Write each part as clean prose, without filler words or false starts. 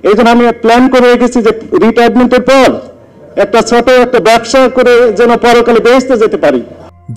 এই জন্য আমি প্ল্যান করে রেখেছি যে রিটায়ারমেন্টের পর একটা ছোট একটা ব্যবসা করে যেন পরকালে বেহেশতে যেতে পারি।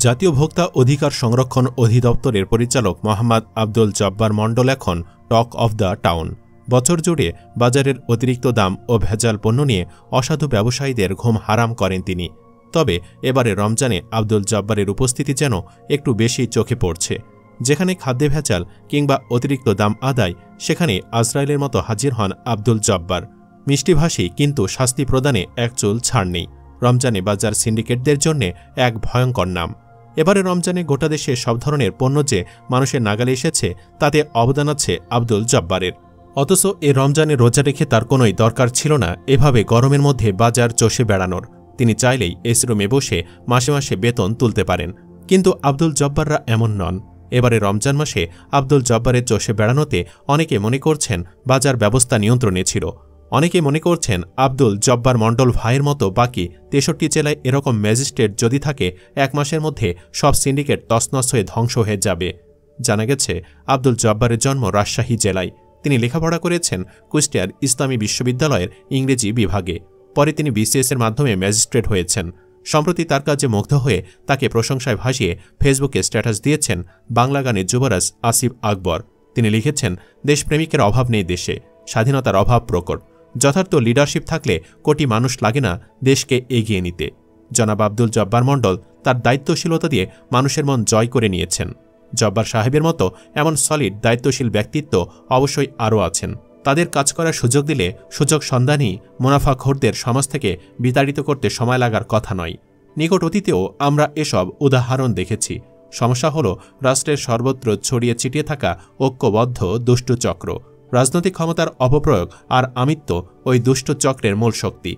জাতীয় ভোক্তা অধিকার সংরক্ষণ অধিদপ্তরের পরিচালক মোহাম্মদ আব্দুল জব্বার মণ্ডল এখন টক অফ দ্য টাউন। বছর জুড়ে বাজারের অতিরিক্ত দাম ও ভেজাল পণ্য নিয়ে অসাধু ব্যবসায়ীদের ঘুম হারাম করেন তিনি। তবে এবারে রমজানে আব্দুল জব্বারের উপস্থিতি যেন একটু বেশি চোখে পড়ছে। যেখানে খাদ্যে ভেজাল কিংবা অতিরিক্ত দাম আদায়, সেখানে আজরাইলের মতো হাজির হন আব্দুল জব্বার। মিষ্টিভাষী কিন্তু শাস্তি প্রদানে এক চুল ছাড় নেই। রমজানে বাজার সিন্ডিকেটদের জন্য এক ভয়ঙ্কর নাম। এবারে রমজানে গোটা দেশে সব ধরনের পণ্য যে মানুষের নাগালে এসেছে, তাতে অবদান আছে আব্দুল জব্বারের। অথচ এ রমজানে রোজা রেখে তার কোনোই দরকার ছিল না এভাবে গরমের মধ্যে বাজার চষে বেড়ানোর। তিনি চাইলেই এসি রুমে বসে মাসে মাসে বেতন তুলতে পারেন। কিন্তু আব্দুল জব্বাররা এমন নন। এবারে রমজান মাসে আব্দুল জব্বারের চষে বেড়ানোতে অনেকে মনে করছেন বাজার ব্যবস্থা নিয়ন্ত্রণে ছিল। অনেকে মনে করছেন আব্দুল জব্বার মণ্ডল ভাইয়ের মতো বাকি 63 জেলায় এরকম ম্যাজিস্ট্রেট যদি থাকে, এক মাসের মধ্যে সব সিন্ডিকেট তছনছ হয়ে ধ্বংস হয়ে যাবে। জানা গেছে আব্দুল জব্বারের জন্ম রাজশাহী জেলায়। তিনি লেখাপড়া করেছেন কুষ্টিয়ার ইসলামী বিশ্ববিদ্যালয়ের ইংরেজি বিভাগে। পরে তিনি বিসিএসের মাধ্যমে ম্যাজিস্ট্রেট হয়েছেন। সম্প্রতি তার কাজে মুগ্ধ হয়ে তাকে প্রশংসায় ভাসিয়ে ফেসবুকে স্ট্যাটাস দিয়েছেন বাংলা গানের যুবরাজ আসিফ আকবর। তিনি লিখেছেন, দেশপ্রেমিকের অভাব নেই দেশে, স্বাধীনতার অভাব প্রকট। যথার্থ লিডারশিপ থাকলে কোটি মানুষ লাগে না দেশকে এগিয়ে নিতে। জনাব আব্দুল জব্বার মণ্ডল তার দায়িত্বশীলতা দিয়ে মানুষের মন জয় করে নিয়েছেন। জব্বার সাহেবের মতো এমন সলিড দায়িত্বশীল ব্যক্তিত্ব অবশ্যই আরও আছেন। তাদের কাজ করার সুযোগ দিলে সুযোগ সন্ধানী মুনাফাখোরদের সমাজ থেকে বিতাড়িত করতে সময় লাগার কথা নয়। নিকট অতীতেও আমরা এসব উদাহরণ দেখেছি। সমস্যা হল রাষ্ট্রের সর্বত্র ছড়িয়ে ছিটিয়ে থাকা ঐক্যবদ্ধ দুষ্ট চক্র। রাজনৈতিক ক্ষমতার অপপ্রয়োগ আর আমিত্ব ওই দুষ্ট চক্রের মূল শক্তি।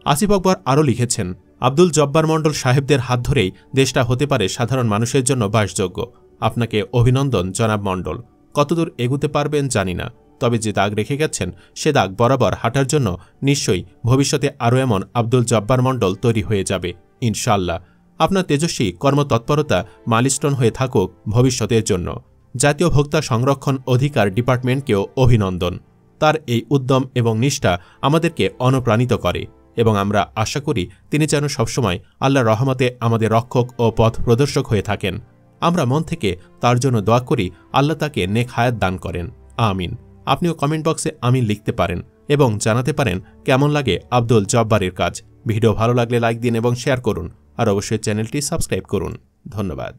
আসিফ আকবর আরও লিখেছেন, আব্দুল জব্বার মণ্ডল সাহেবদের হাত ধরেই দেশটা হতে পারে সাধারণ মানুষের জন্য বাসযোগ্য। আপনাকে অভিনন্দন জনাব মণ্ডল। কতদূর এগুতে পারবেন জানি না, তবে যে দাগ রেখে গেছেন সে দাগ বরাবর হাঁটার জন্য নিশ্চয়ই ভবিষ্যতে আরও এমন আব্দুল জব্বার মণ্ডল তৈরি হয়ে যাবে ইনশাআল্লাহ। আপনার তেজস্বী কর্মতৎপরতা মাইলস্টোন হয়ে থাকুক ভবিষ্যতের জন্য। জাতীয় ভোক্তা সংরক্ষণ অধিকার ডিপার্টমেন্টকেও অভিনন্দন। তার এই উদ্যম এবং নিষ্ঠা আমাদেরকে অনুপ্রাণিত করে এবং আমরা আশা করি তিনি যেন সবসময় আল্লাহর রহমতে আমাদের রক্ষক ও পথ প্রদর্শক হয়ে থাকেন। আমরা মন থেকে তার জন্য দোয়া করি আল্লাহ তাকে নেক হায়াত দান করেন, আমিন। আপনিও কমেন্ট বক্সে আমিন লিখতে পারেন এবং জানাতে পারেন কেমন লাগে আব্দুল জব্বারের কাজ। ভিডিও ভালো লাগলে লাইক দিন এবং শেয়ার করুন, আর অবশ্যই চ্যানেলটি সাবস্ক্রাইব করুন। ধন্যবাদ।